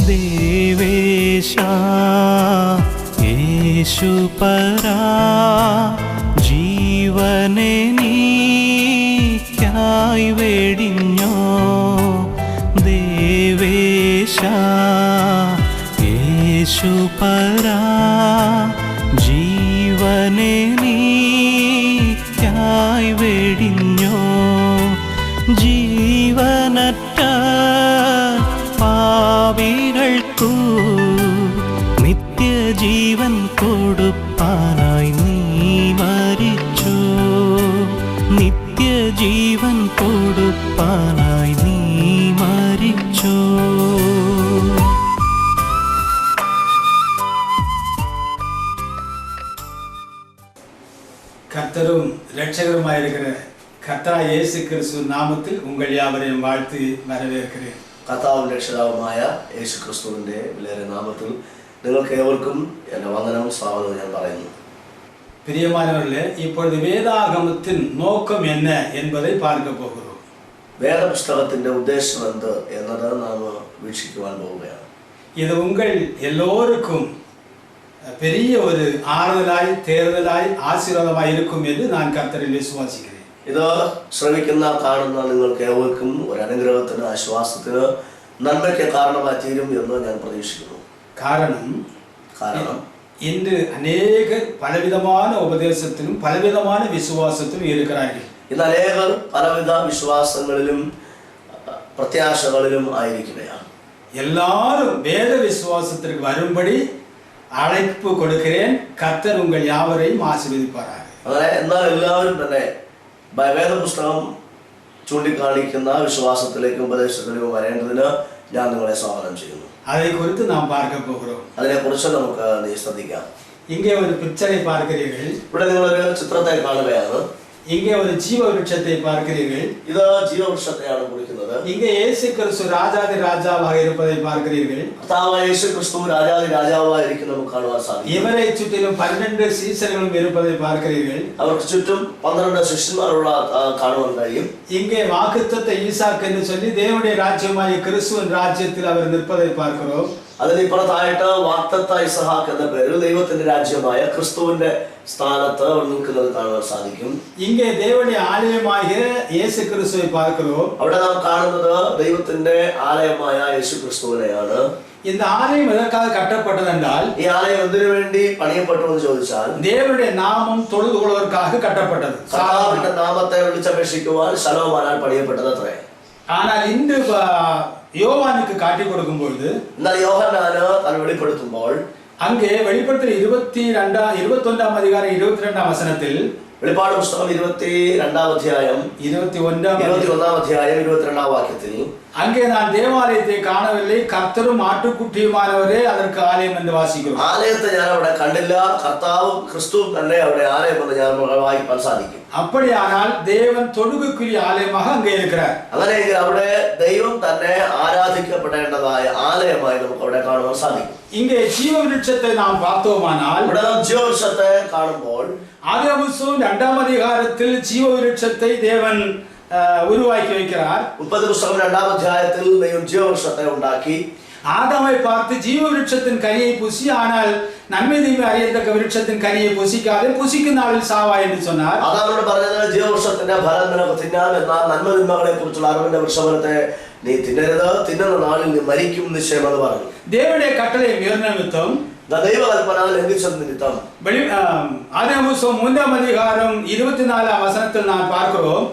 ദേവേശാ യേശുപരാ ജീവനെ നീക്കായി വെടിഞ്ഞോ. ദേവേശാ യേശുപരാ ജീവനെ നീക്കായി വെടിഞ്ഞോ. ജീവനറ്റ പാപികൾക്കു നിത്യജീവൻ കൊടുപ്പാനായി നീ മരിച്ചു. നിത്യജീവൻ കൊടുപ്പാനായി നീ മരിച്ചു. கர்த்தரும் இரட்சகருமாயிருக்கிற கர்த்தராகிய இயேசு கிறிஸ்து நாமத்தில் உங்கள் யாவரையும் வாழ்த்து வரவேற்கிறேன். കർത്താവും രക്ഷിതാവുമായ യേശു ക്രിസ്തുവിൻ്റെ വിലയേറിയ നാമത്തിൽ നിങ്ങൾക്ക് ഏവർക്കും എൻ്റെ വന്ദനവും സ്വാഗതവും ഞാൻ പറയുന്നു. பிரியமானவர்களே, இப்பொழுது வேதாகமத்தின் நோக்கம் என்ன என்பதை பார்க்க போகிறோம். വേദപുസ്തകത്തിൻ്റെ ഉദ്ദേശം എന്ത് എന്നത് നാം വീക്ഷിക്കുവാൻ പോവുകയാണ്. இது உங்கள் எல்லோருக்கும் பெரிய ஒரு ஆறுதலாய் தேர்தலாய் ஆசீர்வாதமாய் இருக்கும் என்று நான் கர்த்தரில் விசுவாசிக்கிறேன். ഇത് ശ്രവിക്കുന്ന കാണുന്ന നിങ്ങൾക്ക് ഏവർക്കും ഒരു അനുഗ്രഹത്തിന് ആശ്വാസത്തിന് നന്മയ്ക്ക് കാരണമായി തീരും എന്ന് ഞാൻ പ്രതീക്ഷിക്കുന്നു. കാരണം இன்று அநேகர் பலவிதமான உபதேசத்திலும் பலவிதமான விசுவாசத்திலும் இருக்கிறார்கள். ഇന്ന് അനേകർ പലവിധ വിശ്വാസങ്ങളിലും പ്രത്യാശകളിലും ആയിരിക്കുകയാണ്. எல்லாரும் வேத விசுவாசத்திற்கு வரும்படி அழைப்பு கொடுக்கிறேன். கர்த்தர் உங்கள் யாவரையும் ஆசீர்வதிப்பாராக. അങ്ങനെ എന്നാൽ എല്ലാവരും തന്നെ വേദപുസ്തകം ചൂണ്ടിക്കാണിക്കുന്ന വിശ്വാസത്തിലേക്കും ഉപദേശത്തിലേക്കും വരേണ്ടതിന് ഞാൻ നിങ്ങളെ സ്വാഗതം ചെയ്യുന്നു. அதை குறித்து நாம் பார்க்க போகிறோம். അതിനെക്കുറിച്ച് നമുക്ക് ശ്രദ്ധിക്കാം. இங்கே ஒரு பிக்சரை பார்க்கிறீர்கள். ഇവിടെ നിങ്ങളൊരു ചിത്രത്തെ കാണുകയാണ്. இங்கே ஒரு ஜீவ விருட்சத்தை பார்க்கிறீர்கள். ഇത് ജീവവൃക്ഷത്തെയാണ് കുറിക്കുന്നത്. இங்கே இயேசு கிறிஸ்து ராஜாதி ராஜாவாக இருப்பதை பார்க்கிறீர்கள். കർത്താവായ യേശു ക്രിസ്തു രാജാതി രാജാവായി ഇരിക്കുന്നത് നമുക്ക് കാണുവാൻ സാധിക്കും. இவரை சுற்றிலும் 12 சீசர்களும் இருப்பதை பார்க்கிறீர்கள். അവർക്ക് ചുറ്റും 12 ശിഷ്യന്മാരുള്ള കാണുവാൻ കഴിയും. இங்கே வாக்குத்தத்த ஈசாக்கு என்று சொல்லி தேவனுடைய ராஜ்யமாகிய கிறிஸ்துவின் ராஜ்யத்தில் அவர் நிற்பதை பார்க்கிறோம். അതിനിപ്പുറത്തായിട്ട് വാഗ്ദത്ത ഇസഹാക്ക് എന്ന പേരിൽ ദൈവത്തിന്റെ രാജ്യമായ ക്രിസ്തുവിന്റെ സ്ഥാനത്ത് അവർ നിൽക്കുന്നത് കാണുവാൻ സാധിക്കും. இங்கே தேவனுடைய ஆலயமாகிய இயேசு கிறிஸ்துவை பார்க்கிறோம். അവിടെ നാം കാണുന്നത് ദൈവത്തിന്റെ ആലയമായ യേശു ക്രിസ്തുവിനെയാണ്. இந்த ആലയം എதற்காக கட்டப்பட்டது என்றால், ഈ ആലയം എന്തിനു വേണ്ടി പണിയപ്പെട്ടു എന്ന് ചോദിച്ചാൽ, தேவனுடைய நாமம் தொழுது கொள்வதற்காக கட்டப்பட்டது. കർത്താവിന്റെ നാമത്തെ വിളിച്ചപേക്ഷിക്കുവാൻ ശലോമോനാൽ പണിയപ്പെട്ടത് അത്രേ. ஆனால் இன்று யோவானுக்கு காட்டி கொடுக்கும் பொழுது, എന്നാൽ യോഹന്നാന് താൻ വെളിപ്പെടുത്തുമ്പോൾ அங்கே வெளிப்படுத்தல் 21 அதிகாரம் 22 வசனத்தில், വെളിപ്പാട് പുസ്തകം 22 അധ്യായം 21 അധ്യായം 22 വാക്യത്തിൽ, அங்கே நான் தேவாலயத்தை காணவில்லை, கர்த்தரும் ஆட்டுக்குட்டியுமானவரே அதற்கு ஆலயம் என்று வாசிக்கிறோம். ആലയത്തെ ഞാൻ അവിടെ കണ്ടില്ല, കർത്താവും ക്രിസ്തുവും തന്നെ അവിടെ ആലയം എന്ന് ഞാൻ വായിക്കാൻ സാധിക്കും. அப்படியானால் தேவன் தொழுகைக்குரிய ஆலயமாக அங்கே இருக்கிறார். അങ്ങനെയെങ്കിൽ അവിടെ ദൈവം തന്നെ ആരാധിക്കപ്പെടേണ്ടതായ ആലയമായി നമുക്ക് അവിടെ കാണുവാൻ സാധിക്കും. இங்கே ஜீவ விருட்சத்தை நாம் பார்த்தோமானால், ഇവിടെ നാം ജീവവൃക്ഷത്തെ കാണുമ്പോൾ ஆதியாகமம் 2 அதிகாரத்தில் ஜீவ விருட்சத்தை தேவன் உருவாக்கி வைக்கிறார். 30 പുസ്തകം 2 അധ്യായത്തിൽ ദൈവം ജീവവൃക്ഷത്തെ ഉണ്ടാക്കി. ஆதாமை பார்த்து ஜீவ விருட்சத்தின் கனியை புசி, ஆனால் நன்மை தீமை அறியத்தக்க விருட்சத்தின் கனியை புசிக்காதே, புசிக்கும் நாளில் சாவா என்று சொன்னார். ആദാമിനോട് പറഞ്ഞത് ജീവവൃക്ഷത്തിന്റെ ഫലം നിനക്ക് തിന്നാം, എന്നാൽ നന്മ തിന്മകളെ കുറിച്ചുള്ള അറിവിന്റെ വൃക്ഷഫലത്തെ നീ തിന്നരുത്, തിന്നുന്ന നാളിൽ നീ മരിക്കും നിശ്ചയം എന്ന് പറഞ്ഞു. தேவனுடைய கட்டளை மீறின நிமித்தம், ദൈവകൽപ്പന ലംഘിച്ചത് നിമിത്തം ஆதியாகமம் 3 அதிகாரம் 24 வசனத்தில் நான் பார்க்கிறோம்.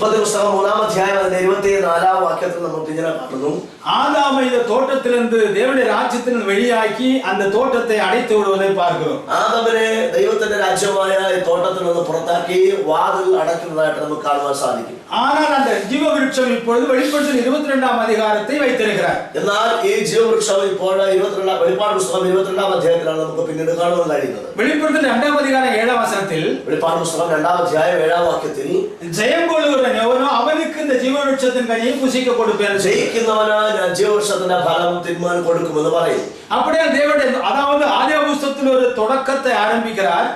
30 പുസ്തകം 3 അധ്യായം 24 വാക്യത്തിൽ നമുക്ക് ഇങ്ങനെ കാണുന്നു, ஆதாமை இந்த தோட்டத்திலிருந்து தேவனுடைய ராஜ்யத்திலிருந்து வெளியாக்கி அந்த தோட்டத்தை அடைத்து விடுவதை பார்க்கிறோம். ആദാമിനെ ദൈവത്തിന്റെ രാജ്യമായ ഈ തോട്ടത്തിൽ നിന്ന് പുറത്താക്കി വാതിൽ അടയ്ക്കുന്നതായിട്ട് നമുക്ക് കാണുവാൻ സാധിക്കും. ஆனால் அந்த ஜீவ விருட்சம் இப்பொழுது வெளிப்படுத்தல் 22 அதிகாரத்தை வைத்திருக்கிறார். എന്നാൽ ഈ ജീവവൃക്ഷം ഇപ്പോൾ വെളിപ്പാട് പുസ്തകം 22 അധ്യായത്തിലാണ് നമുക്ക് പിന്നീട് കാണുവാൻ കഴിയുന്നത്. வெளிப்படுத்தல் 2 அதிகாரம் 7 வசனத்தில், വെളിപ്പാട് പുസ്തകം 2 അധ്യായം 7 വാക്യത്തിൽ, ஜெயம் கொள்ளுகிறவன் எவனோ அவனுக்கு இந்த ஜீவ விருட்சத்தின் கனியை புசிக்க கொடுப்பேன். ജയിക്കുന്നവന് ഞാൻ ജീവവൃക്ഷത്തിന്റെ ഫലം തിന്മാൻ കൊടുക്കുമെന്ന് പറയും. அப்படியே தேவனுடைய, அதாவது ஆதியாகம புஸ்தகத்தில் ஒரு தொடக்கத்தை ஆரம்பிக்கிறார்.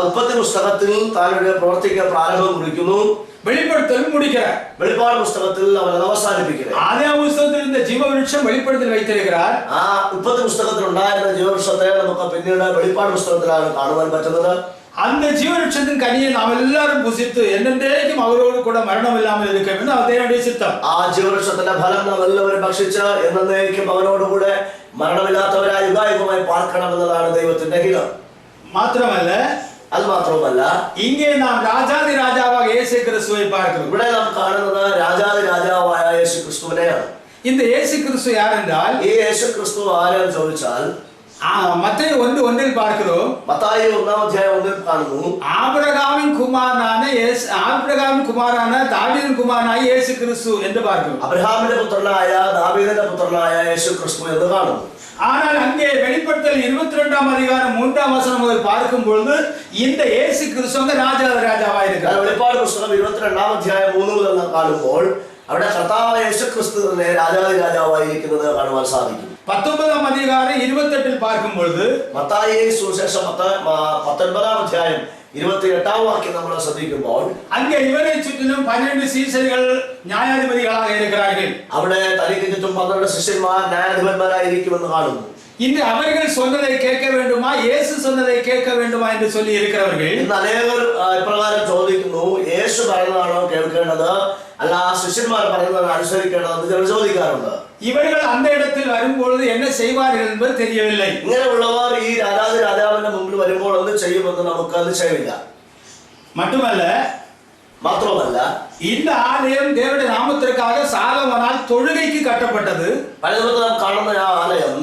ഉൽപ്പത്തി പുസ്തകത്തിൽ താൻ പ്രവർത്തിക്കാൻ പ്രാരംഭം കുറിക്കുന്നു. வெளிப்படுத்தலும் முடிக்கிறார். வெளிப்பாடு புஸ்தகத்தில் அவர் அவசானிப்பிக்கிறார். ஆதியாகம புஸ்தகத்தில் இந்த ஜீவ விருட்சம் வெளிப்படுத்தல் வைத்திருக்கிறார். ഉൽപ്പത്തി പുസ്തകത്തിൽ ഉണ്ടായിരുന്ന ജീവവൃക്ഷത്തെ നമുക്ക് പിന്നീട് വെളിപ്പാട് പുസ്തകത്തിലാണ് കാണുവാൻ പറ്റുന്നത്. அந்த ஜீவவிருட்சத்தின் கனியை நாம் எல்லாரும் புசித்து എന്നേക്കും അവരോട് കൂടെ മരണമില്ലാமல் ഇരിക്കുമെന്ന് അവരുടെ ചിത്തം. ആ ജീവവൃക്ഷത്തിന്റെ ഫലം നാം എല്ലാവരും ഭക്ഷിച്ച് എന്നേക്കും അവനോടുകൂടെ മരണമില്ലാത്തവരായി യുഗായുഗമായി പാർക്കണമെന്നതാണ് ദൈവത്തിന്റെ ഹിതം. മാത്രമല്ല അത് മാത്രവുമല്ല, ഇங்கே നാം രാജാതി രാജാവായ യേശു ക്രിസ്തുവെ பார்க்கிறோம். ഇവിടെ നാം കാണുന്നത് രാജാതി രാജാവായ യേശു ക്രിസ്തുവിനെയാണ്. இந்த യേശു ക്രിസ്തു யாரென்றால், ഈ യേശു ക്രിസ്തു ആരെന്ന് ചോദിച്ചാൽ മത്തായി 1:1 பார்க்கிறோம். മത്തായി 1:1 കാണുന്നു. ஆபிரகாமின் குமாரனான தாவீதின் குமாரனாയ യേശു ക്രിസ്തു என்று பார்க்கிறோம். അബ്രഹാമിന്റെ പുത്രനായ ദാവീദിന്റെ പുത്രനായ യേശു ക്രിസ്തു എന്ന് കാണുന്നു. ஆனால் அங்கே வெளிப்படுத்தல் 22ஆம் அதிகாரம் 3ஆம் வசனம் முதல் பார்க்கும் பொழுது இந்த இயேசு கிறிஸ்து ராஜாவா இருக்கிறார். വെളിപ്പാട് പുസ്തകം 22ആം അധ്യായം 3 മുതൽ കാണുമ്പോൾ അവിടെ കർത്താവായ യേശു ക്രിസ്തുവിനെ രാജാതി രാജാവായിരിക്കുന്നത് കാണുവാൻ സാധിക്കും. 19ആം அதிகாரம் 28ൽ பார்க்கும் பொழுது മത്തായി സുവിശേഷം 19ആം അധ്യായം 28ആം വാക്യം നമ്മൾ ശ്രദ്ധിക്കുമ്പോൾ அங்கே இவரை சுற்றிலும் 12 சீஷர்கள் ന്യായാധിപതികളാக இருக்கிறார்கள். അവിടെ തനിക്ക് ചുറ്റും 12 ശിഷ്യന്മാർ ന്യായാധിപന്മാരായിരിക്കുമെന്ന് കാണുന്നു. இன்று அவர்கள் சொன்னதை கேட்க வேண்டுமா, இயேசு சொன்னதை கேட்க வேண்டுமா என்று சொல்லி இருக்கிறவர்கள் ഇന്ന് അനേകർ ഇപ്രകാരം ചോദിക്കുന്നു, യേശു പറയുന്നതാണോ കേൾക്കേണ്ടത്, അല്ല ശിഷ്യന്മാർ പറയുന്നതാണ് അനുസരിക്കേണ്ടതെന്ന് ചിലർ ചോദിക്കാറുണ്ട്. இவர்கள் அந்த இடத்தில் வரும்பொழுது என்ன செய்வார்கள் என்பது தெரியவில்லை. ഇങ്ങനെയുള്ളവർ ഈ രാജാതി രാജാവിന്റെ മുമ്പിൽ വരുമ്പോൾ എന്ത് ചെയ്യുമെന്ന് നമുക്ക് നിശ്ചയമില്ല. മാത്രമല്ല இந்த ஆலயம் தேவனுடைய நாமத்திற்காக சாலமோனால் தொழுகைக்கு கட்டப்பட்டது. പലതരത്തിൽ നാം കാണുന്ന ആ ആലയം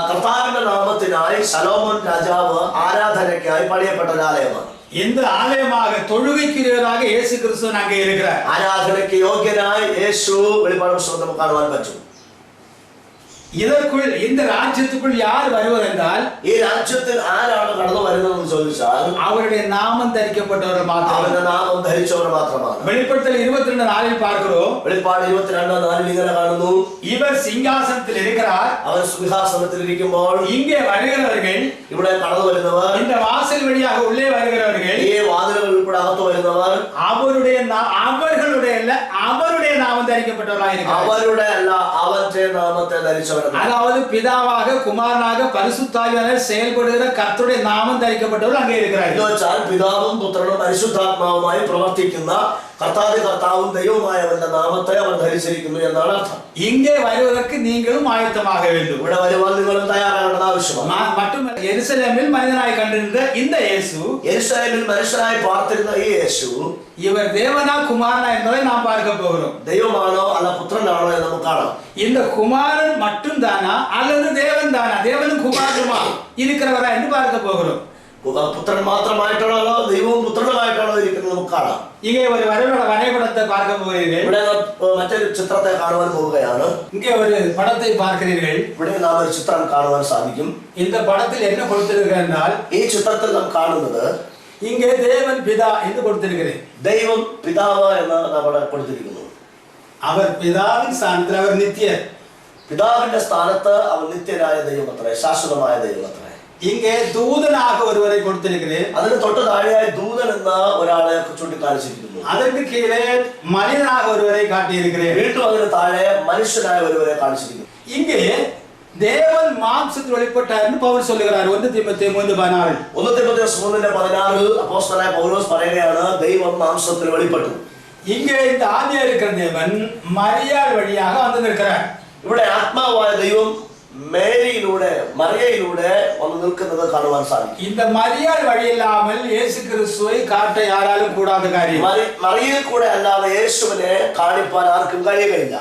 കർത്താവിന്റെ നാമത്തിനായി ശലോമോൻ രാജാവ് ആരാധനയ്ക്കായി പണിയപ്പെട്ട ഒരു ആലയമാണ്. இந்த ஆலயமாக தொழுகைக்குரியவராக இயேசு கிறிஸ்து அங்கே இருக்கிறார். ആരാധനയ്ക്ക് യോഗ്യനായി യേശു വെളിപ്പാട് പുസ്തകത്തിൽ നമുക്ക് കാണുവാൻ പറ്റും. இதற்குள் இந்த ராஜ்யத்துக்குள் யார் வருவர் என்றால், ഈ രാജ്യത്തിൽ ആരാണ് കടന്നു വരുന്നതെന്ന് ചോദിച്ചാൽ அவருடைய நாமம் தரிக்கப்பட்டவர் മാത്രം, അവന്റെ നാമം ധരിച്ചവർ മാത്രമാണ്. வெளிப்படுத்தல் 22:4 பார்க்கிறோம். വെളിപ്പാട് 22:4 ഇങ്ങനെ കാണുന്നു, இவர் சிங்காசனத்தில் இருக்கிறார். അവൻ സിംഹാസനത്തിൽ ഇരിക്കുമ്പോൾ இங்கே வருகிறவர்கள், ഇവിടെ കടന്നു വരുന്നവർ, இந்த வாசல் வழியாக உள்ளே வருகிறவர்கள், ഈ വാതിലുകളിൽ കൂടെ അകത്ത് വരുന്നവർ அவருடைய நாமம் தரிக்கப்பட்டவராக இருக்கிறார். അവരുടെ അല്ല അവന്റെ നാമത്തെ ധരിച്ചവർ, அதாவது பிதாவாக குமாரனாக பரிசுத்தாவியானவர் செயல்படுகிற கர்த்தருடைய நாமம் தரிக்கப்பட்டவர் அங்கே இருக்கிறார். പിതാവും പുത്രനും പരിശുദ്ധാത്മാവുമായി പ്രവർത്തിക്കുന്ന കർത്താവും ദൈവവുമായവന്റെ നാമത്തെ അവർ ധരിച്ചിരിക്കുന്നു എന്നാണ് അർത്ഥം. இங்கே வருவதற்கு நீங்களும் ஆயத்தமாக வேண்டும். ഇവിടെ വരുവാൻ നിങ്ങളും തയ്യാറാകേണ്ടത് ആവശ്യമാണ്. மட்டுமல்ல, எருசலேமில் மனிதனாய் கண்டிருந்த இந்த இயேசு, യെരൂശലേമിൽ മനുഷ്യനായി പാർത്തിരുന്ന ഈ യേശു, இவர் தேவனா குமாரனா என்பதை நாம் பார்க்க போகிறோம். ദൈവമാണോ അല്ല പുത്രനാണോ എന്ന് നമുക്ക് കാണാം. இந்த குமாரன் மட்டும் தானா அல்லது தேவன் தானா, தேவனும் குமாரனுமா இருக்கிறவரா என்று பார்க்க போகிறோம். പുത്രൻ മാത്രമായിട്ടാണോ ദൈവവും പുത്രനുമായിട്ടാണോ ഇരിക്കുന്നത് നമുക്ക് കാണാം. இங்கே ஒரு வரைபடத்தை பார்க்க போகிறீர்கள். ഇവിടെ മറ്റൊരു ചിത്രത്തെ കാണുവാൻ പോവുകയാണ്. இங்கே ஒரு படத்தை பார்க்கிறீர்கள். ഇവിടെ നാം ഒരു ചിത്രം കാണുവാൻ സാധിക്കും. இந்த படத்தில் என்ன கொடுத்திருக்கிறது என்றால், ഈ ചിത്രത്തിൽ നാം കാണുന്നത് இங்கே தேவன் பிதா என்று கொடுத்திருக்கிறேன். ദൈവം പിതാവ് എന്ന് അവിടെ കൊടുത്തിരിക്കുന്നു. அவர் பிதாவின் സ്ഥാനത്തിൽ அவர் നിത്യൻ. പിതാവിന്റെ സ്ഥാനത്ത് അവൻ നിത്യനായ ദൈവമത്രേ, ശാശ്വതമായ ദൈവമത്രേ. இங்கே தூதனாக ஒருவரை கொடுத்திருக்கிறேன். അതിന് തൊട്ട് താഴെയായി ദൂതൻ എന്ന ഒരാളെ ചൂണ്ടിക്കാണിച്ചിരിക്കുന്നു. அதற்கு கீழே மனிதனாக ஒருவரை காட்டியிருக்கிறேன். വീണ്ടും അതിന് താഴെ മനുഷ്യനായ ഒരുവരെ കാണിച്ചിരിക്കുന്നു. இங்கே தேவன் மாம்சத்தில் வெளிப்பட்டார் என்று பவுல் சொல்லுகிறார். 1 தீமோத்தேயு 3:16. 1 തീമോഥെയോസ് 3:16 അപ്പോസ്തലനായ പൗലോസ് പറയുകയാണ്, ദൈവം മാംസത്തിൽ വെളിപ്പെട്ടു. இங்கே இந்த ஆவியா இருக்கிற தேவன் மரியாள் வழியாக வந்து நிற்கிறார். ഇവിടെ ആത്മാവായ ദൈവം മേരിയിലൂടെ മറിയയിലൂടെ വന്ന് നിൽക്കുന്നത് കാണുവാൻ സാധിക്കും. இந்த மரியாள் வழி இல்லாமல் இயேசு கிறிஸ்துவை காட்ட யாராலும் கூடாத காரியம். മറിയയിൽ കൂടെ അല്ലാതെ യേശുവിനെ കാണിപ്പാൻ ആർക്കും കഴിയുകയില്ല.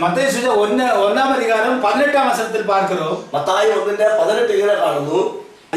மத்தேயு சுவிசேஷம் 1-ஆம் அதிகாரம் 18ஆம் வசனத்தில் பார்க்கிறோம். മത്തായി 1:18 ഇങ്ങനെ കാണുന്നു,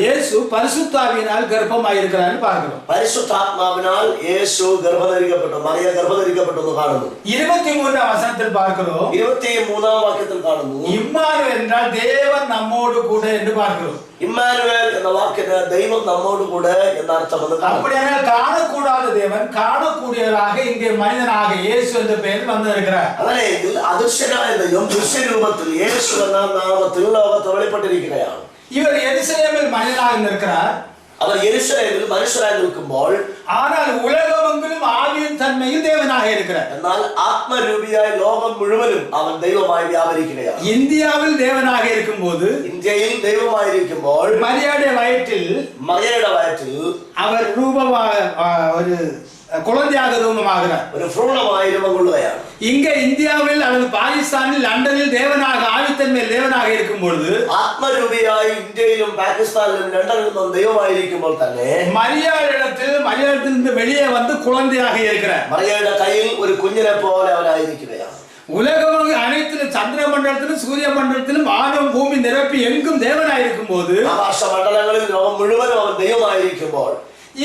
இயேசு பரிசுத்தாவியினால் கர்ப்பமாயிருக்கிறார் என்று பார்க்கிறோம். പരിശുദ്ധാത്മാവിനാൽ യേശു ഗർഭധരിക്കപ്പെട്ടു, മറിയ ഗർഭധരിക്കപ്പെട്ടു എന്ന് കാണുന്നു. 23ஆம் வசனத்தில் பார்க்கிறோம். 23ആം വാക്യത്തിൽ കാണുന്നു, இம்மானுவேல் என்றால் தேவன் நம்மோடு கூட என்று பார்க்கிறோம். ഇമ്മാനുവേൽ എന്ന വാക്കിന് ദൈവം നമ്മോട് കൂടെ എന്ന അർത്ഥമെന്ന് കാണുന്നു. அப்படியானால் காணக்கூடாத தேவன் காணக்கூடியவராக இங்கே மனிதனாக இயேசு என்ற பெயரில் வந்திருக்கிறார். അങ്ങനെയെങ്കിൽ അദൃശ്യനായ ദൈവം ദൃശ്യരൂപത്തിൽ യേശു എന്ന നാമത്തിൽ ലോകത്ത് വെളിപ്പെട്ടിരിക്കുകയാണ്. இவர் எருசலேமில் மனிதனாக நிற்கிறார். അവർ യെരൂശലേമിൽ മനുഷ്യരായി നിൽക്കുമ്പോൾ ஆனால் உலகமெங்கிலும் ஆவியின் தன்மையில் தேவனாக இருக்கிறார். എന്നാൽ ആത്മരൂപിയായ ലോകം മുഴുവനും അവൻ ദൈവമായി വ്യാപരിക്കുകയാണ്. இந்தியாவில் தேவனாக இருக்கும்போது, ഇന്ത്യയിൽ ദൈവമായിരിക്കുമ്പോൾ மரியாதை வயிற்றில் മറിയയുടെ വയറ്റിൽ அவர் ரூபமாக ஒரு குழந்தையாக ரூபமாகிறார். ഒരു ഭ്രൂണമായി രൂപം കൊള്ളുകയാണ്. இங்க இந்தியாவில் அல்லது பாகிஸ்தானில் லண்டனில் தேவனாக ஆவித்தன்மையில் தேவனாக இருக்கும் பொழுது, ആത്മരൂപിയായി ഇന്ത്യയിലും പാകിസ്ഥാനിലും ലണ്ടനിലും ദൈവമായിരിക്കുമ്പോൾ തന്നെ மரியாதையிலிருந்து வெளியே வந்து குழந்தையாக இருக்கிறார். മറിയയുടെ കയ്യിൽ ഒരു കുഞ്ഞിനെ പോലെ അവനായിരിക്കുകയാണ്. உலகம் அனைத்திலும் சந்திர மண்டலத்திலும் சூரிய மண்டலத்திலும் வானம் பூமி நிரப்பி எங்கும் தேவனாக இருக்கும் போது, ആകാശ മണ്ഡലങ്ങളിൽ ലോകം മുഴുവനും അവൻ ദൈവമായിരിക്കുമ്പോൾ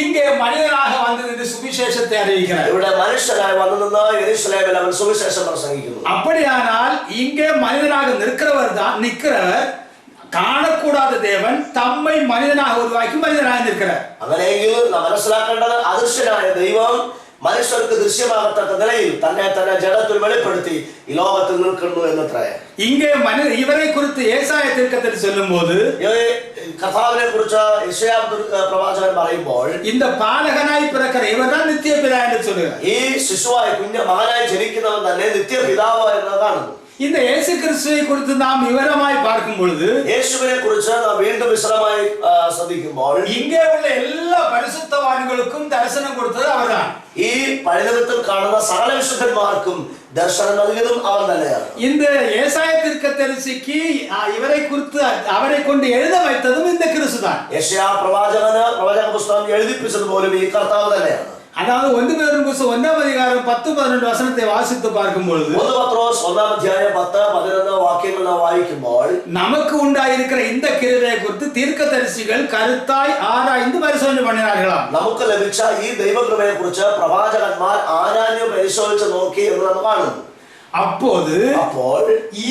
இங்கே மனிதனாக வந்து சுவிசேஷத்தை அறிவிக்கிறார். ഇവിടെ മനുഷ്യനായി വന്നു നിന്ന് യെരൂശലേമിൽ അവൻ സുവിശേഷം പ്രസംഗിക്കുന്നു. அப்படியானால் இங்கே மனிதனாக நிற்கிறவர் കാണக்கூடாத தேவன் தம்மை மனிதனாக உருவாக்கி மனிதனாக நிற்கிறார். അങ്ങനെയെങ്കിൽ നാം മനസ്സിലാക്കേണ്ടത് അദൃശ്യനായ ദൈവം മനുഷ്യർക്ക് ദൃശ്യമാകത്തക്ക നിലയിൽ തന്നെ ജഡത്തിൽ വെളിപ്പെടുത്തി ഈ ലോകത്തിൽ നിൽക്കുന്നു എന്നത്രേ. இங்கே இவரை குறித்து ஏசாயா தீர்க்கதரிசி சொல்லும்போது, കർത്താവിനെ കുറിച്ച് യെശയ്യാ പ്രവാചകൻ പറയുമ്പോൾ இந்த பாலகனாய் பிறக்கிற இவர்தான் நித்திய பிதா என்று சொல்லுகிறார். ഈ ശിശുവായി മകനായി ജനിക്കുന്നവൻ തന്നെ നിത്യപിതാവ് എന്ന് കാണുന്നു. இந்த இயேசு கிறிஸ்துவை குறித்து நாம் விவரமாய் பார்க்கும் பொழுது, യേശുവിനെ കുറിച്ച് നാം വീണ്ടും വിശദമായി ശ്രദ്ധിക്കുമ്പോൾ இங்கே உள்ள எல்லா பரிசுத்தவான்களுக்கும் தரிசனம் கொடுத்தது அவர்தான். ഈ പഴയനിയമത്തിൽ കാണുന്ന സകല വിശുദ്ധന്മാർക്കും ദർശനം നൽകിയതും അവൻ തന്നെയാണ്. இந்த ஏசாயா தீர்க்கதரிசிக்கு இவரை குறித்து அவரை கொண்டு எழுத வைத்ததும் இந்த கிறிஸ்து தான். യെശയ്യാ പ്രവാചകന് പ്രവചന പുസ്തകം എഴുതിപ്പിച്ചത് പോലും ഈ കർത്താവ് തന്നെയാണ്. அதாவது 1 பேதுரு 1 அதிகாரம் 10-12 வசனத்தை வாசித்து பார்க்கும் பொழுது, 1 പത്രോസ് 1 അധ്യായം 10-11 വാക്യങ്ങൾ നാം വായിക്കുമ്പോൾ நமக்கு உண்டாயிருக்கிற இந்த கிருபையை குறித்து தீர்க்கதரிசிகள் கருத்தாய் ஆராய்ந்து பரிசோதனை பண்ணினார்களாம். നമുക്ക് ലഭിച്ച ഈ ദൈവകൃപയെ കുറിച്ച് പ്രവാചകന്മാർ ആരാഞ്ഞു പരിശോധിച്ച് നോക്കി എന്ന് നാം കാണുന്നു. അപ്പോൾ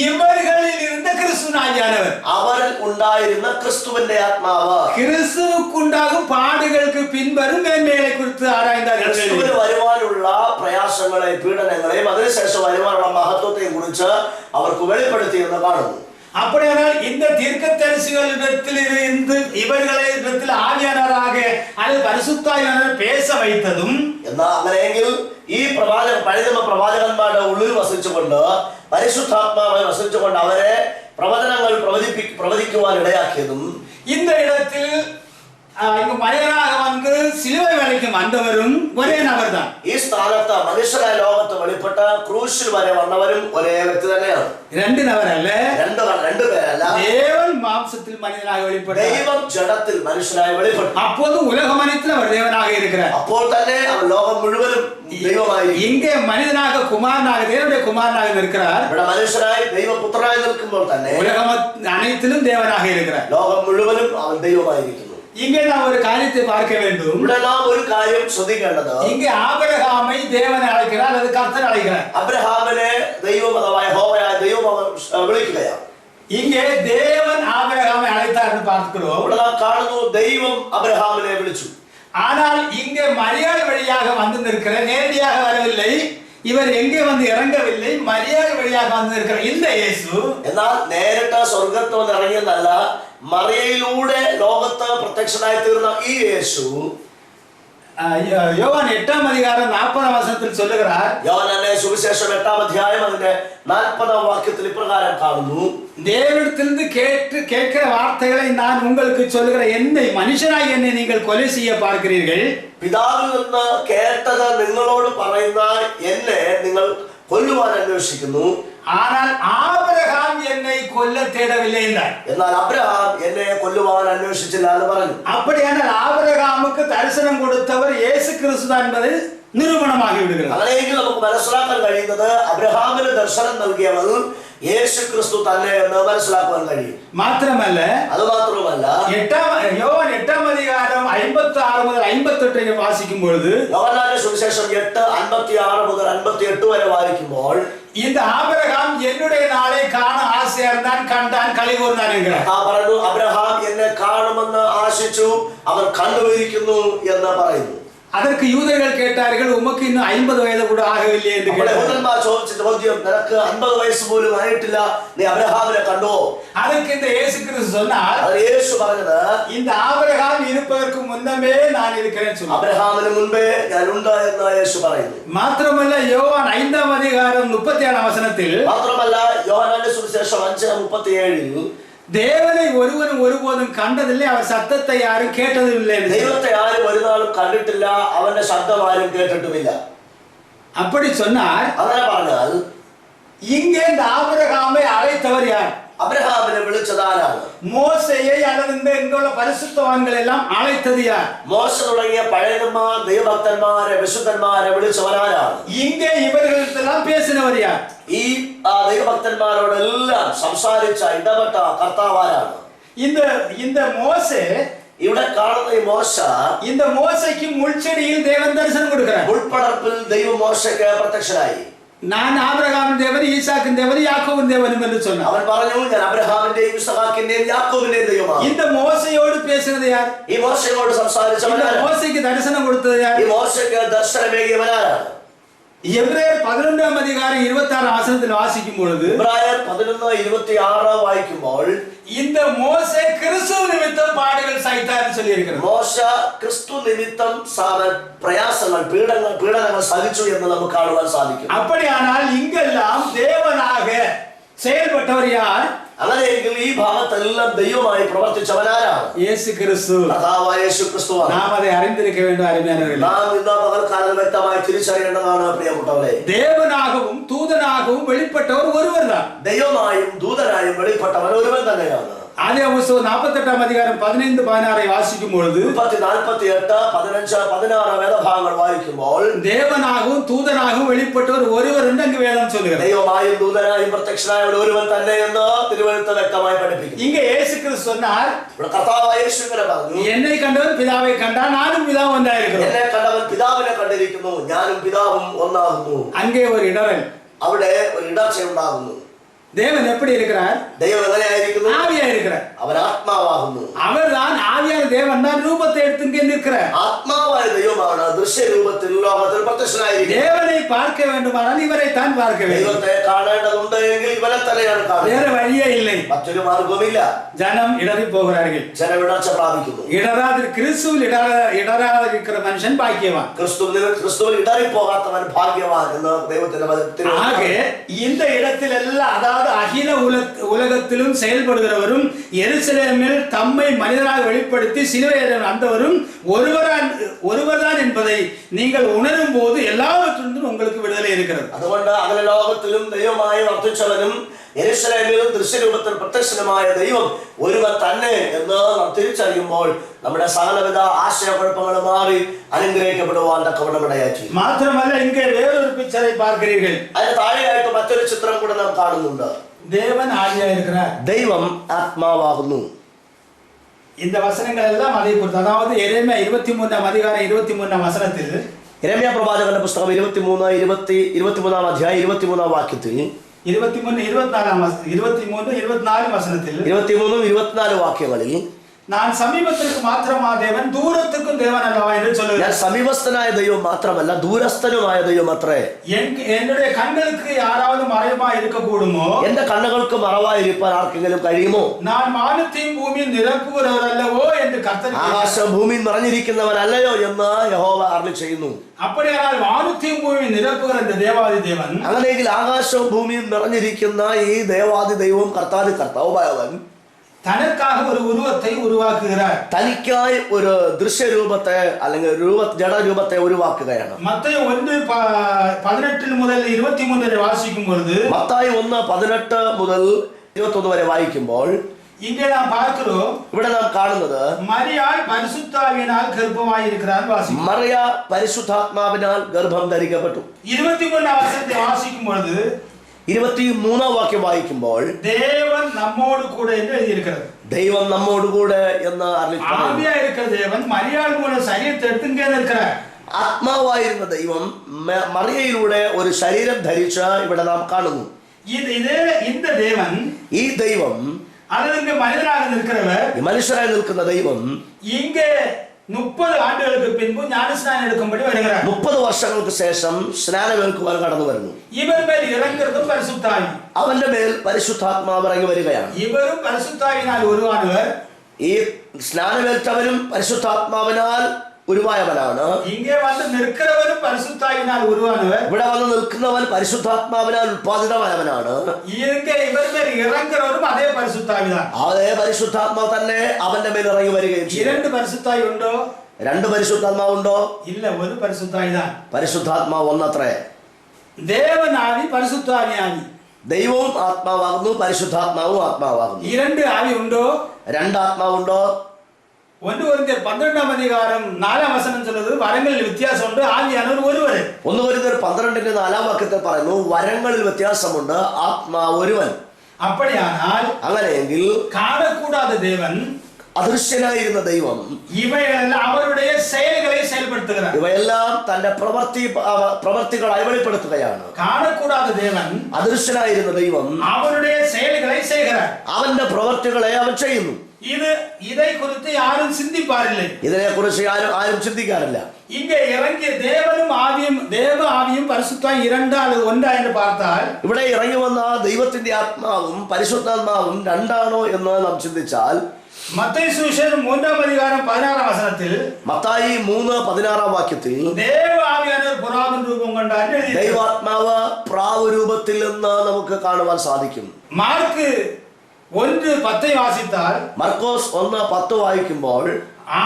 ഇവர்களில் இருந்த கிறிஸ்துவானவர், അവരിൽ ഉണ്ടായിരുന്ന ക്രിസ്തുവിന്റെ ആത്മാവ് கிறிஸ்துவுக்குண்டாகும் பாடுகளுக்கு பின்வரும் மேன்மைகளை குறித்து ஆராய்ந்தார்கள். ക്രിസ്തുവിന് വരുവാനുള്ള പ്രയാസങ്ങളെ പീഡനങ്ങളെയും അതിനുശേഷം വരുവാനുള്ള മഹത്വത്തെയും കുറിച്ച് അവർക്ക് വെളിപ്പെടുത്തി എന്ന് കാണുന്നു. அப்படியானால் இந்த தீர்க்கதரிசிகளிடத்தில் இருந்து இவர்களை இடத்தில் ஆவியானவராக அல்லது பரிசுத்தாவியானவர் பேச வைத்ததும், എന്നാ അങ്ങനെയെങ്കിൽ ഈ പഴയ പ്രവാചകന്മാരുടെ ഉള്ളിൽ വസിച്ചുകൊണ്ട് പരിശുദ്ധാത്മാവായി വസിച്ചുകൊണ്ട് അവരെ പ്രവചനങ്ങൾ പ്രവചിക്കുവാൻ ഇടയാക്കിയതും, இந்த இடத்தில் இங்கு மனிதனாக வந்து சிலுவை வரைக்கும் வந்தவரும் ஒரே நபர் தான். ഈ സ്ഥാനത്ത് മനുഷ്യരായ ലോകത്ത് വെളിപ്പെട്ട ക്രൂശിൽ വരെ വന്നവരും ഒരേ വ്യക്തി തന്നെയാണ്. രണ്ട് നബരല്ല, രണ്ട് പേരല്ല. தேவன் மாம்சத்தில் மனிதனாக வெளிப்பட்டார். ദൈവം ജഡത്തിൽ മനുഷ്യനായി വെളിപ്പെട്ടു. அப்போது உலகம் அனைத்திலும் அவர் தேவனாக இருக்கிறார். അപ്പോൾ തന്നെ അവൻ ലോകം മുഴുവനും ദൈവമായി. இங்கே மனிதனாக குமாரனாக தேவனுடைய குமாரனாக இருக்கிறார். ഇവിടെ മനുഷ്യനായി ദൈവപുത്രനായി നിൽക്കുമ്പോൾ തന്നെ உலகம் அனைத்திலும் தேவனாக இருக்கிறார். ലോകം മുഴുവനും അവൻ ദൈവമായിരിക്കുന്നു. இங்கே நாம் ஒரு காரியத்தை பார்க்க வேண்டும். ഇവിടെ നാം ഒരു കാര്യം ശ്രദ്ധിക്കേണ്ടത്, இங்கே ஆபிரகாமை தேவன் அழைக்கிறார், அது கர்த்தர் அழைக்கிறார். അബ്രഹാമിനെ ദൈവം അഥവാ യഹോവയായ ദൈവം വിളിക്കുകയാണ്. இங்கே தேவன் ஆபிரகாமை அழைத்தார் என்று பார்க்கிறோம். ഇവിടെ നാം കാണുന്നു ദൈവം അബ്രഹാമിനെ വിളിച്ചു. ஆனால் இங்கே மரியாள் வழியாக வந்து நிற்கிற, நேரடியாக வரவில்லை, இவர் எங்கே வந்து இறங்கவில்லை, மரியாள் வழியாக வந்து நிற்கிற இந்த இயேசு, എന്നാൽ നേരിട്ട് സ്വർഗത്തിൽ നിന്ന് ഇറങ്ങിയെന്നല്ല, മറിയയിലൂടെ ലോകത്ത് പ്രത്യക്ഷനായി തീർന്ന ഈ യേശു யோவான் 8 அதிகாரம் 40 வசனத்தில் சொல்லுகிறார். യോഹന്നാന്റെ സുവിശേഷം 8 അധ്യായം അതിന്റെ 40 വാക്യത്തിൽ ഇപ്രകാരം കാണുന്നു, தேவனிடத்திலிருந்து கேட்கிற வார்த்தைகளை நான் உங்களுக்கு சொல்லுகிற என்னை மனுஷனாய் என்னை நீங்கள் கொலை செய்ய பார்க்கிறீர்கள். പിതാവിൽ നിന്ന് കേട്ടത് നിങ്ങളോട് പറയുന്ന എന്നെ നിങ്ങൾ കൊല്ലുവാൻ അന്വേഷിക്കുന്നു. ஆனால் ஆபிரகாம் என்னை கொல்ல தேடவில்லை என்றார். എന്നാൽ അബ്രഹാം എന്നെ കൊല്ലുവാൻ അന്വേഷിച്ചില്ല എന്ന് പറഞ്ഞു. அப்படியானால் ஆபிரகாமுக்கு தரிசனம் கொடுத்தவர் இயேசு கிறிஸ்துதான் என்பது നിരൂപണമാക്കി വിടുകയാണ്. അങ്ങനെയെങ്കിൽ നമുക്ക് മനസ്സിലാക്കാൻ കഴിയുന്നത് അബ്രഹാമിന് ദർശനം നൽകിയവർ യേശു ക്രിസ്തു തന്നെ എന്ന് മനസ്സിലാക്കാൻ കഴിയും. മാത്രമല്ല, യോഹന്നാൻ 8 அதிகாரம் 56 മുതൽ 58 വാസിക്കും പൊഴുது, യോഹന്നാന്റെ സുവിശേഷം 8:56 മുതൽ 58 വരെ വായിക്കുമ്പോൾ, இந்த ஆபிரகாம் என்னுடைய நாளை காண ஆசையா இருந்தான், கண்டான், കളി കൂർന്നാൻ എன்கிறார். പറഞ്ഞു, അബ്രഹാം എന്നെ കാണുമെന്ന് ആശിച്ചു, അവൻ കണ്ടുപോയിരിക്കുന്നു എന്ന് പറയുന്നു. அதற்கு யூதர்கள் கேட்டார்கள், உமக்கு இன்னும் 50 வயது கூட ஆகவில்லை என்று கேட்டார்கள். ചോദിച്ച ചോദ്യം, നിനക്ക് 50 വയസ്സ് പോലും ആയിട്ടില്ല, നീ അബ്രഹാമിനെ കണ്ടോ? அதற்கு இந்த இயேசு கிறிஸ்து சொன்னார், യേശു പറഞ്ഞത്, இந்த ஆபிரகாம் இருப்பதற்கு முன்னமே நான் இருக்கிறேன் சொன்னார். അബ്രഹാമിന് മുൻപേ ഞാൻ ഉണ്ട് എന്ന് യേശു പറയുന്നു. മാത്രമല്ല യോവാൻ 5-ാം അധികാരം 37-ാം വചനത്തിൽ, മാത്രമല്ല യോഹന്നാന്റെ സുവിശേഷം 5:37 தேவனை ஒருவரும் ஒருபோதும் கண்டதில்லை, அவர் சத்தத்தை யாரும் கேட்டதும் இல்லை. ദൈവത്തെ ആരും ഒരു നാളും കണ്ടിട്ടില്ല, അവന്റെ ശബ്ദം ആരും കേട്ടിട്ടുമില്ല. அப்படி சொன்னார். അങ്ങനെ പറഞ്ഞാൽ இங்கே இந்த ஆபிரகாமை அழைத்தவர் யார்? അബ്രഹാമിനെ വിളിച്ചത് ആരാണ്? மோசேயை அல்லது இங்குள்ள பரிசுத்தவான்கள் எல்லாம் அழைத்தது யார்? മോശ തുടങ്ങിയ പഴയന്മാർ, ദൈവഭക്തന്മാരെ, വിശുദ്ധന്മാരെ വിളിച്ചവരാരാണ്? இங்கே இவர்களெல்லாம் பேசினவர் யார்? ഈ ദൈവഭക്തന്മാരോടെല്ലാം സംസാരിച്ച ഇടപെട്ട കർത്താവാരാണ്? இந்த மோசே, ഇവിടെ കാണുന്ന ഈ മോശ, இந்த மோசைக்கு முள்செடியில் தேவன் தரிசனம் கொடுக்கிறார். മുൾപ്പടർപ്പിൽ ദൈവം മോശയ്ക്ക് പ്രത്യക്ഷനായി. நான் ஆபிரகாமின் தேவன், ஈசாக்கின் தேவன், யாக்கோபின் தேவன் என்று சொன்னார். അവൻ പറഞ്ഞു, ഞാൻ അബ്രഹാമിന്റെയും ഇസ്ഹാക്കിന്റെയും യാക്കോബിന്റെയും ദൈവമാണ്. இந்த மோசையோடு பேசினது யார்? ഈ മോശയോട് സംസാരിച്ചവനാണ്. மோசைக்கு தரிசனம் கொடுத்தது யார்? ഈ മോശയ്ക്ക് ദർശനമേകിയവനാണ്. எபிரேயர் 11-ാം അധികാരം 26-ാം വചനത്തിൽ വാസിക്കും பொழுது, ഇബ്രായർ 11:26 വായിക്കുമ്പോൾ, இந்த மோசே கிறிஸ்து நிமித்தம் பாடுகள் சகித்தார்னு சொல்லி இருக்கிறது. മോശ ക്രിസ്തു നിമിത്തം പ്രയാസങ്ങൾ, പീഡനങ്ങൾ സഹിച്ചു എന്ന് നമുക്ക് കാണുവാൻ സാധിക്കും. அப்படியானால் இங்கெல்லாம் தேவனாக செயல்பட்டவர் யார்? അങ്ങനെയെങ്കിൽ ഈ ഭാഗത്തെല്ലാം ദൈവമായി പ്രവർത്തിച്ചവനാരാണ്? യേശു ക്രിസ്തു. കർത്താവായ യേശു ക്രിസ്തുവാണ്. നാം அதை அறிந்திருக்க வேண்டும் அருமையானவர்களே. നാം ഇന്ന് പകൽക്കാലം വ്യക്തമായി തിരിച്ചറിയേണ്ടതാണ് പ്രിയപ്പെട്ടവരെ. தேவனாகவும் தூதனாகவும் வெளிப்பட்டவர் ஒருவர்தான். ദൈവമായും ദൂതനായും വെളിപ്പെട്ടവൻ ഒരുവൻ തന്നെയാണ്. ആദിയാകമം 48-ാം അധികാരം 15-16 വാസിക്കും பொழுது, 48, 15, 16 വേദഭാഗങ്ങൾ വായിക്കുമ്പോൾ, தேவனாகவும் தூதனாகவும் வெளிப்பட்டவர் ஒருவர் என்று அங்கு வேதம் சொல்லுகிறது. ദൈവമായും ദൂതനായും പ്രത്യക്ഷനായ ഒരുവൻ തന്നെ എന്ന് തിരുവെഴുത്ത് വ്യക്തമായി പഠിപ്പിക്കുന്നു. இங்கே இயேசு கிறிஸ்து சொன்னார், കർത്താവായ യേശു ഇങ്ങനെ പറഞ്ഞു, என்னை கண்டவன் பிதாவை கண்டான், நானும் பிதாவும் ஒன்றாயிருக்கிறோம். എന്നെ കണ്ടവൻ പിതാവിനെ കണ്ടിരിക്കുന്നു, ഞാനും പിതാവും ഒന്നാകുന്നു. அங்கே ஒரு இடரல், അവിടെ ഒരു ഇടർച്ച ഉണ്ടാകുന്നു. தேவன் எப்படி இருக்கிறார்? ദൈവം എങ്ങനെയായിരിക്കുന്നു? ஆவியா இருக்கிறார். അവൻ ആത്മാവാകുന്നു. அவர்தான் ஆவியான தேவன் தான் ரூபத்தை எடுத்து இங்கே நிற்கிறார். ആത്മാവായ ദൈവമാണ് ദൃശ്യരൂപത്തിൽ ലോകത്തിൽ പ്രത്യക്ഷനായിരിക്കുന്നത്. தேவனை பார்க்க வேண்டுமானால் இவரை தான் பார்க்க வேண்டும். ദൈവത്തെ കാണേണ്ടതുണ്ട് എങ്കിൽ ഇവനെ തന്നെയാണ് കാണുന്നത്. வேற வழியே இல்லை. മറ്റൊരു മാർഗവുമില്ല. ஜனம் இடறி போகிறார்கள். ജനം ഇടർച്ച പ്രാപിക്കുന്നു. கிறிஸ்துவில் இடராதிருக்கிற மனுஷன் பாக்கியவான். ക്രിസ്തുവിൽ ഇടറിപ്പോകാത്തവൻ ഭാഗ്യവാൻ എന്ന് ദൈവത്തിന്റെ വചനത്തിൽ. ஆக இந்த இடத்தில் எல்லாம், அதாவது அகில உலகத்திலும் செயல்படுகிறவரும் எருசலேமில் தம்மை மனிதராக வெளிப்படுத்தி சிலுவையில் வந்தவரும் ஒருவர்தான் என்பதை நீங்கள் உணரும் போது எல்லாவற்றிலும் உங்களுக்கு விடுதலை இருக்கிறது. അതുകൊണ്ട് അകല ലോകത്തിലും ദൈവമായി വർത്തിച്ചവനും യെരൂശലേമിലും ദൃശ്യരൂപത്തിൽ പ്രത്യക്ഷമായ ദൈവം ഒരുവൻ തന്നെ എന്ന് നാം തിരിച്ചറിയുമ്പോൾ നമ്മുടെ സകലവിധ ആശയക്കുഴപ്പങ്ങളും മാറി അനുഗ്രഹിക്കപ്പെടുവാൻ തക്കവണ്ണമിടയാക്കി. മാത്രമല്ല, ഇங்கே വേറൊരു പിക്ചரை பார்க்கிறீர்கள். അതിന് താഴെയായിട്ട് മറ്റൊരു ചിത്രം കൂടെ നാം കാണുന്നുണ്ട്. தேவன் ஆவியா இருக்கிறார், ദൈവം ആത്മാവാകുന്നു. இந்த வசனங்கள் எல்லாம் அதை பொறுத்து. அதாவது எரேமியா 23-ാം അധികാരം 23-ാം വചനത്തിൽ, യെരമ്യാ പ്രവാചകന്റെ പുസ്തകം 23-ാം അധ്യായം 23-ാം വാക്യത്തിൽ, 23-24 വചനത്തിൽ, 23-24 വാക്യങ്ങളിൽ, நான் சமீபத்திற்கு மாத்திரமா தேவன், தூரத்துக்கும் தேவன் அல்லவா என்று சொல்லுகிறார். ഞാൻ സമീപസ്ഥനായ ദൈവം മാത്രമല്ല ദൂരസ്ഥനുമായ ദൈവം അത്രേ. என்னுடைய കണ്ണുകൾക്ക് யாராவது மறைவா இருக்க கூடுமோ? എന്റെ കണ്ണുകൾക്ക് മറവായിരിക്കാൻ ആർക്കെങ്കിലും കഴിയുമോ? நான் வானத்தையும் பூமியும் நிரப்புகிறவர் அல்லவோ என்று கர்த்தர். ആകാശം ഭൂമിയിൽ നിറഞ്ഞിരിക്കുന്നവനല്ലയോ എന്ന് യഹോവ അരുളി ചെയ്യുന്നു. அப்படியானால் வானத்தையும் பூமியும் நிரப்புகிற இந்த தேவாதி தேவன், അങ്ങനെയെങ്കിൽ ആകാശവും ഭൂമിയും നിറഞ്ഞിരിക്കുന്ന ഈ ദേവാദി ദൈവവും കർത്താവുമായവൻ தனக்காக ஒரு உருவத்தை உருவாக்குகிறார். തനിക്കായി ഒരു ദൃശ്യരൂപത്തെ അല്ലെങ്കിൽ ജഡരൂപത്തെ ഉരുവാക്കുകയാണ്. മത്തായി 1:18 മുതൽ 23 വരെ വാസിക്കും பொழுது, മത്തായി 1:18 മുതൽ 21 വരെ വായിക്കുമ്പോൾ, இங்கே நாம் பார்க்கிறோம், ഇവിടെ നാം കാണുന്നത് മറിയാൾ പരിശുദ്ധാത്മാവിനാൽ ഗർഭമായി இருக்கிறார் വാസിക്കും. മറിയ പരിശുദ്ധാത്മാവിനാൽ ഗർഭം ധരിക്കപ്പെട്ടു. 23-ാം വചനത്തെ വാസിക്കും பொழுது, 23-ാം വാക്യം വായിക്കുമ്പോൾ, தேவன் நம்மோடு கூட என்று எழுதியிருக்கிறது. ദൈവം നമ്മോടുകൂടെ എന്ന് അറിയിക്കുന്നു. ஆவியா இருக்கிற தேவன் மரியாள் மூலம் சரீரத்தை எடுத்து இங்கே இருக்கிறார். ആത്മാവായിരുന്ന ദൈവം മറിയയിലൂടെ ഒരു ശരീരം ധരിച്ച ഇവിടെ നാം കാണുന്നു. இந்த தேவன், ഈ ദൈവം, அல்லது இங்கே மனிதராக நிற்கிறவர், മനുഷ്യരായി നിൽക്കുന്ന ദൈവം இங்கே 30 ആണ്ടുകൾക്ക് പിൻപ് ஞானஸ்நானம் எடுக்கும்படி வருகிறார். 30 വർഷങ്ങൾക്ക് ശേഷം സ്നാനമേൽക്കുവാൻ കടന്നു വരുന്നു. ഇവർ മേൽ ഇറങ്ങുന്നതും പരിശുദ്ധാവി. അവന്റെ മേൽ പരിശുദ്ധാത്മാവ് ഇറങ്ങി വരികയാണ്. ഇവരും പരിശുദ്ധാവിനാൽ ഉരുവാനവർ. ഈ സ്നാനമേൽറ്റവനും പരിശുദ്ധാത്മാവിനാൽ ഉരുവായവനാണ്. ഇങ്ങേ വന്ന് നിൽക്കുന്നവരും പരിശുദ്ധാവിനാൽ ഉരുവാനവർ. ഇവിടെ വന്ന് നിൽക്കുന്നവൻ പരിശുദ്ധാത്മാവിനാൽ ഉത്പാദിതമായവനാണ്. ഇവർ മേൽ ഇറങ്ങുന്നവരും അതേ പരിശുദ്ധാവിനാൽ. അതേ പരിശുദ്ധാത്മാവ് തന്നെ അവന്റെ മേൽ ഇറങ്ങി വരികയും ചെയ്യും. 2 പരിശുദ്ധാവി ഉണ്ടോ? 2 പരിശുദ്ധാത്മാവുണ്ടോ? ഇല്ല, ഒരു പരിശുദ്ധാവിനാൽ. പരിശുദ്ധാത്മാവ് ഒന്നത്രേ. ദേവനാവി പരിശുദ്ധാവിയാവി. ദൈവവും ആത്മാവാകുന്നു, പരിശുദ്ധാത്മാവും ആത്മാവാകുന്നു. 2 ആവി ഉണ്ടോ? 2 ആത്മാവുണ്ടോ? 1 കൊരിന്ത്യർ 12-ാം അധികാരം 4-ാം വചനം ചൊല്ലുന്നത് വരങ്ങളിൽ വ്യത്യാസമുണ്ട്, ആവിയാനവർ ഒരുവൻ. 1 കൊരിന്ത്യർ 12-ന്റെ 4-ാം വാക്യത്തിൽ പറയുന്നു വരങ്ങളിൽ വ്യത്യാസമുണ്ട്, ആത്മാവ് ഒരുവൻ. அப்படியானால் അങ്ങനെയെങ്കിൽ കാണக்கூடாத தேவன், അദൃശ്യനായിരുന്ന ദൈവം ഇവയെല്ലാം അവരുടെ செயல்களை செயல்படுத்துகிறார். ഇവയെല്ലാം തന്റെ പ്രവർത്തികളായി വെളിപ്പെടുത്തുകയാണ്. കാണக்கூடாத தேவൻ, അദൃശ്യനായിരുന്ന ദൈവം അവരുടെ செயல்களை செய்கிறார். അവന്റെ പ്രവർത്തികളെ അവൻ ചെയ്യുന്നു. இதை குறித்து யாரும் சிந்திப்பாரில்லை. ഇതിനെ കുറിച്ച് ആരും ചിന്തിക്കാറില്ല. இங்கே இறங்கிய தேவனும் ஆவியும், தேவ ஆவியும் பரிசுத்தாய் 2 அல்லது 1 என்று பார்த்தால், ഇവിടെ ഇറങ്ങി വന്ന ദൈവത്തിന്റെ ആത്മാവും പരിശുദ്ധാത്മാവും 2 എന്ന് നാം ചിന്തിച്ചാൽ, മത്തായി സുവിശേഷം 3-ാം അധികാരം 16-ാം വചനത്തിൽ, മത്തായി 3:16 വാക്യത്തിൽ ദേവ ആവിയാനവർ പുറാവിൻ രൂപം കൊണ്ടാണ് എഴുതിയിരിക്കുന്നത്. ദൈവാത്മാവ് പ്രാവ് രൂപത്തിൽ എന്ന് നമുക്ക് കാണുവാൻ സാധിക്കും. മാർക്ക് 1:10 വാസിത്താൽ, മർക്കോസ് 1:10 വായിക്കുമ്പോൾ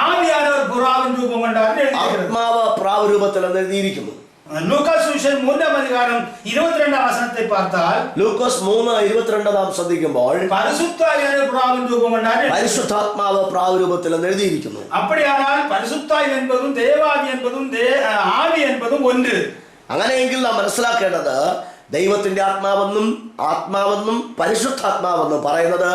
ആവിയാനവർ പുറാവിൻ രൂപം കൊണ്ടാണ് എഴുതിയിരിക്കുന്നത്. ആത്മാവ് പ്രാവ് രൂപത്തിൽ എന്ന് എഴുതിയിരിക്കുന്നു. ലൂക്കാസ് സുവിശേഷം 3-ാം അധികാരം 22-ാം വചനത്തെ பார்த்தாൽ, ലൂക്കോസ് 3:22 നാം ശ്രദ്ധിക്കുമ്പോൾ പരിശുദ്ധാവിയാനവർ പുറാവിൻ രൂപം കൊണ്ടാണ് പരിശുദ്ധാത്മാവ് പ്രാവ് രൂപത്തിൽ എന്ന് എഴുതിയിരിക്കുന്നു. அப்படியானால் പരിശുദ്ധാവി என்பதுം ദേവാവി என்பதுം ആവി என்பதுം ഒന്ന്. അങ്ങനെയെങ്കിൽ നാം മനസ്സിലാക്കേണ്ടത് ദൈവത്തിന്റെ ആത്മാവെന്നും പരിശുദ്ധാത്മാവെന്നും പറയുന്നത്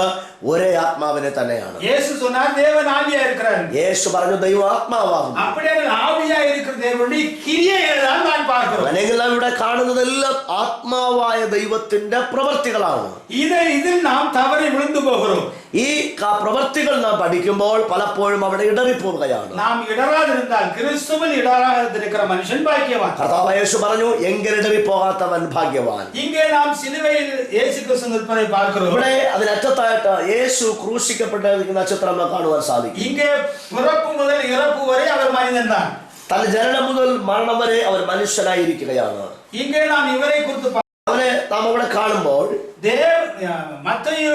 ഒരേ ആത്മാവിനെ തന്നെയാണ്. യേശു சொன்னார் தேவன் ஆவியா இருக்கிறார். യേശു പറഞ്ഞു ദൈവം ആത്മാവാകുന്നു. அப்படியானால் ஆவியா இருக்கிற தேவனுடைய கிரியைகளை தான் நான் பார்க்கிறோம். അല്ലെങ്കിൽ നാം ഇവിടെ കാണുന്നതെല്ലാം ആത്മാവായ ദൈവത്തിന്റെ പ്രവർത്തികളാണ്. ഇതിൽ നാം തവറി വിழுந்து പോകുகிறோம். ഈ പ്രവർത്തികൾ നാം പഠിക്കുമ്പോൾ പലപ്പോഴും അവിടെ ഇടറിപ്പോവുകയാണ്. നാം ഇടറാതിരുന്നാൽ, ക്രിസ്തുവിൽ ഇടറാതിരിക്കുന്ന മനുഷ്യൻ ഭാഗ്യവാൻ. കർത്താവ് യേശു പറഞ്ഞു എങ്കിൽ ഇടറിപ്പോകാത്തവൻ ഭാഗ്യവാൻ. ഇங்கே നാം സിലുവയിൽ യേശു ക്രിസ്തു നിൽപ്പதை பார்க்கிறோம். ഇവിടെ അതിനറ്റത്തായിട്ട് യേശു ക്രൂശിക്കപ്പെട്ടിരിക്കുന്ന ചിത്രം കാണുവാൻ സാധിക്കും. ഇங்கே പിറപ്പ് മുതൽ ഇറപ്പ് വരെ അവർ മനുഷ്യനാണ്. തന്റെ ജനനം മുതൽ മരണം വരെ അവർ മനുഷ്യനായിരിക്കുകയാണ്. ഇங்கே നാം ഇവരെ കുറിച്ച് അവരെ നാം അവിടെ കാണുമ്പോൾ മത്തായി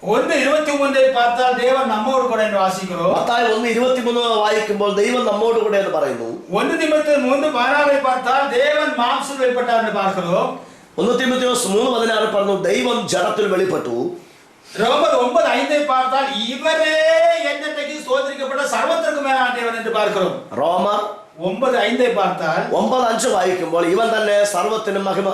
1:23 பார்த்தால் தேவன் நம்மோடு கூட என்று வாசிக்கிறோம். മത്തായി 1:23 വായിക്കുമ്പോൾ ദൈവം നമ്മോട് കൂടെ എന്ന് പറയുന്നു. 1 തിമോഥെയോസ് 3:16 பார்த்தால் தேவன் மாம்சத்தில் வெளிப்பட்டார் என்று பார்க்கிறோம். 1 തിമോഥെയോസ് 3:16 പറഞ്ഞു ദൈവം ജഡത്തിൽ വെളിപ്പെട്ടു. ரோமர் 9:5 பார்த்தால் இவரே என்னைக்கு ஸ்தோத்திரிக்கப்பட்ட സർവ്വത്തിற்கும் மேலான தேவன் என்று பார்க்கிறோம். റോമർ 9:5 பார்த்தால் 9:5 വായിക്കുമ്പോൾ ഇവൻ തന്നെ സർവ്വത്തിനും മഹിമ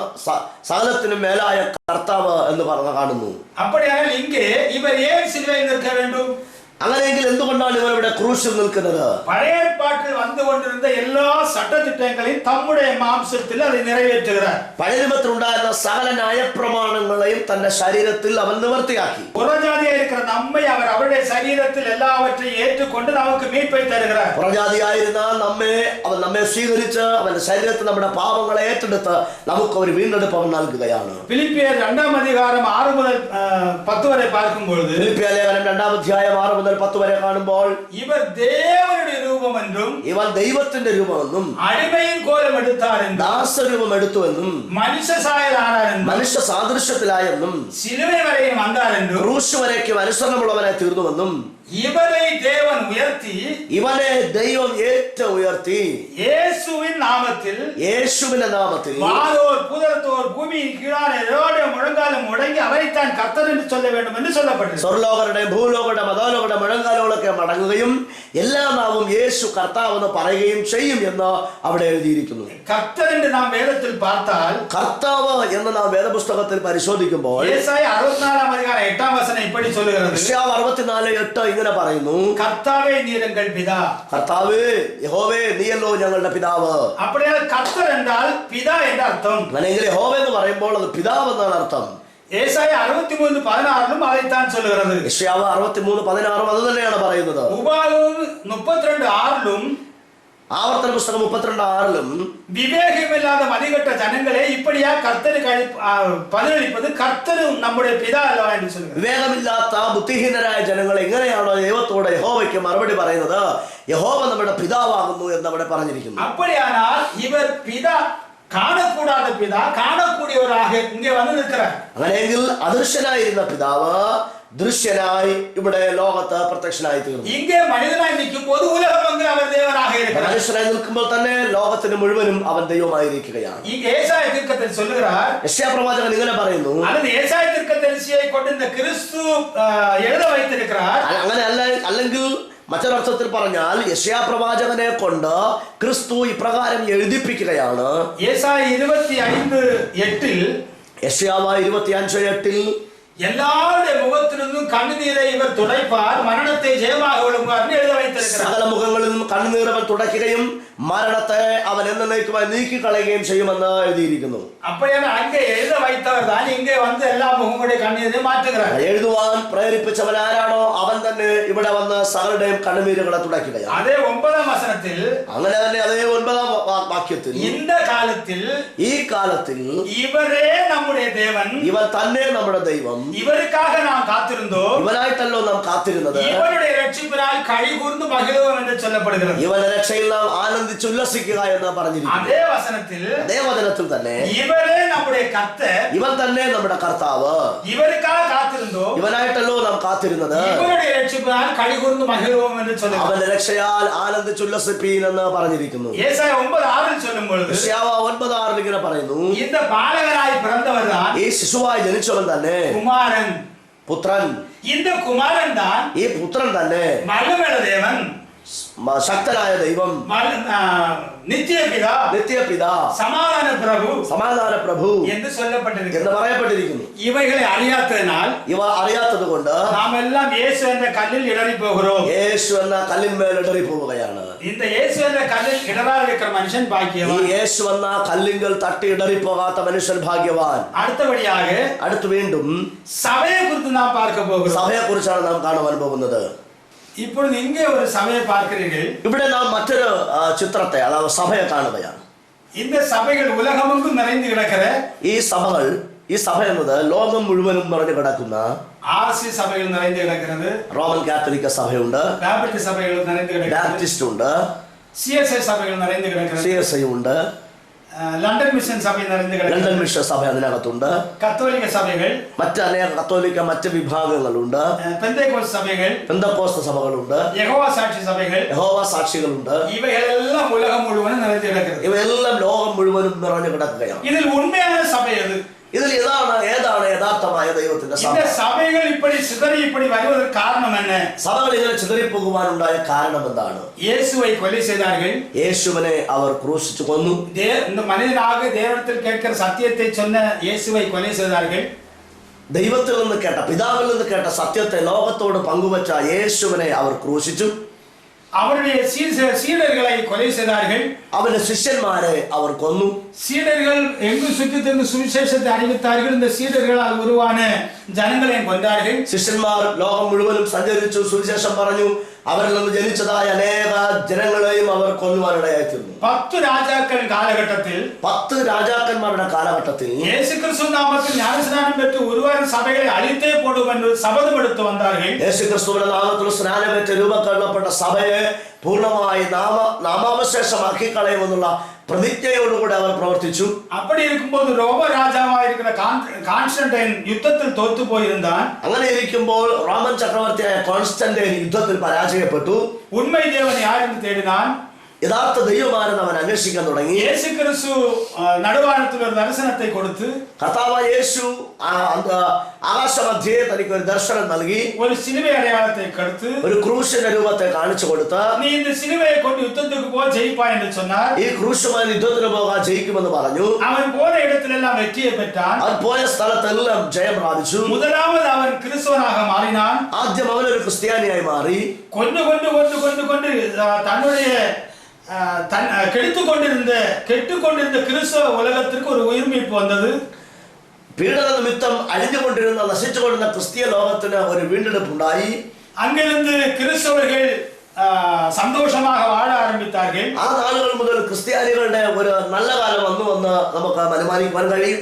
സകലത്തിനും മേലായ കർത്താവ് എന്ന് പറഞ്ഞു കാണുന്നു. அப்படியானால் இங்கே இவர் ஏன் சிலுவையில் நிற்க வேண்டும்? അങ്ങനെയെങ്കിൽ എന്തുകൊണ്ടാണ് ഇവർ ഇവിടെ ക്രൂശിൽ നിൽക്കുന്നത്? പഴയ ഏർപ്പാട്ടിൽ വന്നുകൊണ്ടിരുന്ന എല്ലാ ചട്ടത്തിട്ടങ്ങളെയും തമ്മുടെ മാംസത്തിൽ അത് നിറവേറ്റുகிறார். പഴയ നിയമത്തിൽ ഉണ്ടായിരുന്ന സകല ന്യായപ്രമാണങ്ങളെയും തന്റെ ശരീരത്തിൽ അവൻ നിവർത്തിയാക്കി. പുറജാതിയായിരിക്കുന്ന നമ്മെ അവർ അവരുടെ ശരീരത്തിൽ എല്ലാവற்றையும் ഏറ്റുകൊണ്ട് നമുക്ക് மீட்பை தருகிறார். പുറജാതിയായിരുന്ന അവൻ നമ്മെ സ്വീകരിച്ച് അവന്റെ ശരീരത്തിൽ നമ്മുടെ പാപങ്ങളെ ഏറ്റെടുത്ത് നമുക്ക് ഒരു വീണ്ടെടുപ്പ് നൽകുകയാണ്. ഫിലിപ്പിയർ 2-ാം അധികാരം 6 മുതൽ 10 വരെ பார்க்குമ്പോൾ, ഫിലിപ്പിയ ലേഖനം 2-ാം അധ്യായം 6 മുതൽ 10 വരെ കാണുമ്പോൾ ഇവർ ദേവനുടെ രൂപമെന്നും ഇവൻ ദൈവത്തിന്റെ രൂപമെന്നും അടിമയിൻ കോലം എടുത്താരെന്നും ദാസരൂപം എടുത്തുവെന്നും മനുഷ്യ സായലാണെന്നും മനുഷ്യ സാദൃശ്യത്തിലായെന്നും സിലുവ വരെയും വന്നാരെന്നും ക്രൂശ് വരയ്ക്കും അനുസരണമുള്ളവനെ തീർന്നുവെന്നും ഇവരെ ദേവൻ ഉയർത്തി, ഇവനെ ദൈവം ഏറ്റവും ഉയർത്തി യേശുവിന്റെ നാമത്തിൽ വാദോർ പുതർത്തോർ ഭൂമിയിൽ കീഴാനെ എവരുടെയും മുഴങ്കാലം മുടങ്ങി അവരെത്താൻ കർത്തർ എന്ന് ചൊല്ല വേണ്ടും എന്ന് ചൊല്ലപ്പെട്ടു. സ്വർലോകരുടെയും ഭൂലോകരുടെയും മതോലോകരുടെ മുഴങ്കാലുകളൊക്കെ മടങ്ങുകയും എല്ലാ നാവും യേശു കർത്താവ് എന്ന് പറയുകയും ചെയ്യും എന്ന് അവിടെ എഴുതിയിരിക്കുന്നു. കർത്തറിന്റെ നാം വേദത്തിൽ പാർത്താൽ, കർത്താവ് എന്ന് നാം വേദപുസ്തകത്തിൽ പരിശോധിക്കുമ്പോൾ യേശയ്യാ 64-ാം അധികാരം 8-ാം വചനം ഇപ്പടി ചൊല്ലുகிறது. യെശയ്യാവ് 64:8 ഇങ്ങനെ പറയുന്നു, കർത്താവേ നീ എங்கள் പിതാ. കർത്താവേ യഹോവേ നീയല്ലോ ഞങ്ങളുടെ പിതാവ്. அப்படியே கர்த்தர் என்றால் பிதா என்ற அர்த்தம். അല്ലെങ്കിൽ യഹോവ എന്ന് പറയുമ്പോൾ അത് പിതാവ് എന്നാണ് അർത്ഥം. ஏசாயா 63:16 அதைத்தான் சொல்லுகிறது. യെശയ്യാവ് 63:16 അത് തന്നെയാണ് പറയുന്നത്. உபாகமம் 32:6 ആവർത്തന പുസ്തകം 32:6 വിവേകമില്ലാത്ത മതികെട്ട ജനങ്ങളെ ഇപ്പടിയാ കർത്തന് പതിനളിപ്പത് കർത്തനും നമ്മുടെ പിതാവല്ലോ എന്ന് சொல்லுகிறது. വിവേകമില്ലാത്ത ബുദ്ധിഹീനരായ ജനങ്ങൾ എങ്ങനെയാണോ ദൈവത്തോട് യഹോവയ്ക്ക് മറുപടി പറയുന്നത്, യഹോവ നമ്മുടെ പിതാവാകുന്നു എന്ന് അവിടെ പറഞ്ഞിരിക്കുന്നു. அப்படியானால் இவர் பிதா കാണക്കൂടാത്ത പിതാ കാണக்கூடிയവരാக ഇങ്ങനെ വന്നു നിൽക്കുകയാണ്. അങ്ങനെയെങ്കിൽ അദൃശ്യനായിരുന്ന പിതാവ് ദൃശ്യനായി ഇവിടെ ലോകത്ത് പ്രത്യക്ഷനായി തീർന്നു. ഇങ്ങനെ മനുഷ്യനായി നിൽക്കുമ്പോൾ ഉലകമെങ്കിലും അവർ ദേവനാக இருக்கிறார். മനുഷ്യനായി നിൽക്കുമ്പോൾ തന്നെ ലോകത്തിന് മുഴുവനും അവൻ ദൈവമായിരിക്കുകയാണ്. ഈ ഏശായ തീർക്കത്തിൽ சொல்லுகிறார், യെശയ്യാ പ്രവാചകൻ ഇങ്ങനെ പറയുന്നു, അത് ഏശായ തീർക്കദരിസിയെ കൊണ്ട് இந்த கிறிஸ்து எழுத வைத்திருக்கிறார். അങ്ങനെ അല്ലെങ്കിൽ മറ്റൊരർത്ഥത്തിൽ പറഞ്ഞാൽ യെശയ്യാ പ്രവാചകനെ കൊണ്ട് ക്രിസ്തു ഇപ്രകാരം എഴുതിപ്പിക്കുകയാണ്. ഏശായ 25:8 യെശയ്യാവ് 25:8 എല്ലാവരുടെ മുഖത്തിൽ നിന്നും കണ്ണുനീരെ ഇവർ തുടയ്പ്പാർ, മരണത്തെ ജയமாக ഒഴുകുവാർ എഴുത வைத்திருக்கிறார். സകല മുഖങ്ങളിൽ നിന്നും കണ്ണുനീർ അവൻ തുടയ്ക്കുകയും മരണത്തെ അവൻ എന്നേക്കുമായി നീക്കിക്കളയുകയും ചെയ്യുമെന്ന് എഴുതിയിരിക്കുന്നു. അപ്പോഴാണ് അങ്ങേ എഴുത வைத்தவர் தான் ഇங்கே വന്ന് എല്ലാ മുഖങ്ങളുടെ കണ്ണീരെ മാറ്റുகிறார். എഴുതുവാൻ പ്രേരിപ്പിച്ചവൻ ആരാണോ അവൻ തന്നെ ഇവിടെ വന്ന് സകലരുടെയും കണ്ണുനീരുകളെ തുടയ്ക്കുകയാണ്. അതേ 9-ാം വചനത്തിൽ അങ്ങനെ തന്നെ അതേ 9-ാം വാക്യത്തിൽ இந்த കാലത്തിൽ ഈ കാലത്തിൽ ഇവരേ നമ്മുടെ ദേവൻ, ഇവൻ തന്നെ നമ്മുടെ ദൈവം, ഇവർക്കാக നാം കാത്തിരുന്നോ, ഇവനായിട്ടല്ലോ നാം കാത്തിരുന്നത്, ഇവരുടെ രക്ഷിപ്പിനാൽ കൈകൂർന്ന് മഹിഴുവം എന്ന് ചൊല്ലപ്പെടുகிறது. ഇവന്റെ രക്ഷയിൽ നാം ആനന്ദിച്ചുല്ലസിക്കുക എന്ന് പറഞ്ഞിരിക്കുന്നു. അതേ വചനത്തിൽ തന്നെ ഇവരേ നമ്മുടെ കർത്താവ്, ഇവൻ തന്നെ നമ്മുടെ കർത്താവ്, ഇവർക്കാக കാത്തിരുന്നോ, ഇവനായിട്ടല്ലോ നാം കാത്തിരുന്നത്, ഇവരുടെ രക്ഷിപ്പിനാൽ കൈകൂർന്ന് മഹിഴുവം എന്ന് ചൊല്ലുന്നു. അവന്റെ രക്ഷയാൽ ആനന്ദിച്ചുല്ലസിപ്പീൻ എന്ന് പറഞ്ഞിരിക്കുന്നു. ഏശയ്യാ 9:6 ചൊല്ലുമ്പോൾ യെശയ്യാവ് 9:6 ഇങ്ങനെ പറയുന്നു, இந்த பாலகராய் பிறந்தவர் தான் ഈ ശിശുവായി ജനിച്ചവൻ തന്നെ കുമാരൻ, പുത്രൻ, இந்த കുമാരൻ தான் ഈ പുത്രൻ തന്നെ വല്ലവയുള്ള ദേവൻ, ശക്തനായ ദൈവം, നിത്യപിതാ, സമാധാന പ്രഭു എന്ന് എന്ന് പറയപ്പെട്ടിരിക്കുന്നു. ഇവകളെ അറിയാത്തതിനാൽ, ഇവ അറിയാത്തത് കൊണ്ട് നാം എല്ലാം യേശു എന്ന കല്ലിൽ ഇടറിപ്പോകും. യേശു എന്ന കല്ലിന്മേൽ ഇടറി പോവുകയാണ്. இந்த യേശു എന്ന കല്ലിൽ ഇടറാതിരിക്കുന്ന മനുഷ്യൻ ഭാഗ്യവാൻ. ഈ യേശു എന്ന കല്ലിങ്കൽ തട്ടി ഇടറി പോകാത്ത മനുഷ്യൻ ഭാഗ്യവാൻ. അടുത്ത് വീണ്ടും സഭയെ കുറിച്ച് നാം പാർക്കാൻ പോകും. സഭയെ കുറിച്ചാണ് നാം കാണുവാൻ പോകുന്നത്. ഇപ്പോൾ ഇങ്ങനെ ഒരു സഭയെ പാർக்கிறீர்கள். ഇവിടെ നാം മറ്റൊരു ചിത്രത്തെ, അതായത് സഭയെ കാണുകയാണ്. இந்த സഭകൾ ഉലകമെങ്ങും നിറഞ്ഞു കിടക്കുന്ന ഈ സഭ എന്നത് ലോകം മുഴുവനും നിറഞ്ഞു കിടക്കുന്ന RC സഭകൾ നിറഞ്ഞു കിടക്കുന്നത്, റോമൻ കാത്തലിക് സഭയുണ്ട്, ബാപ്റ്റിസ്റ്റ് സഭകൾ നിറഞ്ഞു കിടക്കുന്നത്, ബാപ്റ്റിസ്റ്റ് ഉണ്ട്, CSI സഭകൾ നിറഞ്ഞു കിടക്കുന്നത്, CSI ഉണ്ട്, ലണ്ടൻ മിഷൻ സഭ നിറഞ്ഞു കിടക്കുന്നത്, ലണ്ടൻ മിഷൻ സഭ അതിനകത്തുണ്ട്, കത്തോലിക്ക സഭകൾ, മറ്റനേക കത്തോലിക്ക മറ്റ് വിഭാഗങ്ങളുണ്ട്, പെന്തക്കോസ്ത് സഭകളുണ്ട്, യഹോവ സാക്ഷികളുണ്ട്. ഇവയെല്ലാം ഉലകം മുഴുവനും നിറഞ്ഞു കിടക്കുന്നത്. ഇവയെല്ലാം ലോകം മുഴുവനും നിറഞ്ഞു കിടക്കുകയാണ്. ഇതിൽ ഉണ്മയാണ് സഭ. ഇതിൽ ഏതാണ് യഥാർത്ഥമായ ദൈവത്തിന്റെ സഭ? സഭകൾ ഇപ്പടി ചിതറി ഇപ്പടി വരുവதற்கு കാരണം என்ன? സഭകൾ ഇങ്ങനെ ചിതറിപ്പോകുവാനുണ്ടായ കാരണം എന്താണ്? യേശുவை கொலை செய்தார்கள். യേശുവിനെ അവർ ക്രൂശിച്ചു കൊന്നു. இந்த மனிதனாக தேவனிடத்தில் கேட்கிற சத்தியத்தை சொன்ன இயேசுவை கொலை செய்தார்கள். ദൈവത്തിൽ നിന്ന് കേട്ട, പിതാവിൽ നിന്ന് കേട്ട സത്യത്തെ ലോകത്തോട് പങ്കുവച്ച യേശുവിനെ അവർ ക്രൂശിച്ചു. அவருடைய சீடர்களை கொலை செய்தார்கள். அவருடைய சிஷ்யன்மாரை அவர் கொന്നു. சீடர்கள் எங்கு சுற்றி திரிந்து சுவிசேஷத்தை அறிவித்தார்கள். இந்த சீடர்களால் உருவான ஜனங்களையும் கொண்டார்கள். ശിഷ്യന്മാർ ലോകം മുഴുവനും സഞ്ചരിച്ചു, സുവിശേഷം പറഞ്ഞു. അവരിൽ നിന്ന് ജനിച്ചതായ അനേക ജനങ്ങളെയും അവർ കൊല്ലുവാനിടയായിത്തീർന്നു. 10 രാജാക്കന്മാരുടെ കാലഘട്ടത്തിൽ യേശുക്രിസ്തു നാമത്തിൽ ജ്ഞാനസ്നാനം പെറ്റ് ഒരുവൻ സഭകളെ അഴിത്തേ പോടുമെന്ന് ശപഥമെടുത്തു വന്നാர்கள். യേശുക്രിസ്തുവിന്റെ നാമത്തിൽ സ്നാനമേറ്റ് രൂപക്കൊള്ളപ്പെട്ട സഭയെ പൂർണ്ണമായി നാമാവശേഷമാക്കി കളയുമെന്നുള്ള പ്രതിജ്ഞയോടുകൂടെ അവർ പ്രവർത്തിച്ചു. அப்படி இருக்கும்போது ரோம ராஜாவாயிருக்கிற கான்ஸ்டன்டைன் യുദ്ധത്തിൽ തോറ്റുപോയിരുന്നാൻ. അങ്ങനെ ഇരിക്കുമ്പോൾ റോമൻ ചക്രവർത്തിയായ കോൺസ്റ്റന്റൈൻ യുദ്ധത്തിൽ പരാജയപ്പെട്ടു. ഉണ്മൈ ദേവനെ ആരെന്ന് തേടിനാൻ. യഥാർത്ഥ ദൈവമാണെന്ന് അവൻ അന്വേഷിക്കാൻ തുടങ്ങി. യേശുക്രിസ്തു നടുവാനത്തിൽ ഒരു ദർശനത്തെ കൊടുത്ത്, കർത്താവായ യേശു ആകാശമധ്യേ തനിക്ക് ഒരു ദർശനം നൽകി, ഒരു സിലുവ അടയാളത്തെ കൊടുത്ത്, ഒരു ക്രൂശിന്റെ രൂപത്തെ കാണിച്ചു കൊടുത്ത്, നീ இந்த സിലുവയെ കൊണ്ട് യുദ്ധത്തിലേക്ക് പോ ജയിപ്പാ എന്ന് சொன்னார். ഈ ക്രൂശുമായി യുദ്ധത്തിന് പോകാൻ ജയിക്കുമെന്ന് പറഞ്ഞു. അവൻ പോയ ഇടത്തിലെല്ലാം വെറ്റിയെ പെറ്റാൻ. അവൻ പോയ സ്ഥലത്തെല്ലാം ജയം പ്രാപിച്ചു. മുതലാമത് അവൻ ക്രിസ്തുവനാக മാറിനാൻ. ആദ്യം അവനൊരു ക്രിസ്ത്യാനിയായി മാറി. കൊണ്ടു തன்னுடைய கெட்டுக்கொண்டிருந்த கிறிஸ்தவ உலகத்திற்கு ஒரு உயிர்மீட்பு வந்தது. പീഡന നിമിത്തം അഴിഞ്ഞുകൊണ്ടിരുന്ന നശിച്ചുകൊണ്ടിരുന്ന ക്രിസ്തീയ ലോകത്തിന് ഒരു വീണ്ടെടുപ്പുണ്ടായി. அங்கிருந்து கிறிஸ்தவர்கள் சந்தோஷமாக வாழ ஆரம்பித்தார்கள். ആ നാളുകൾ മുതൽ ക്രിസ്ത്യാനികളുടെ ഒരു നല്ല കാലം വന്നുവെന്ന് നമുക്ക് അനുമാനിക്കുവാൻ കഴിയും.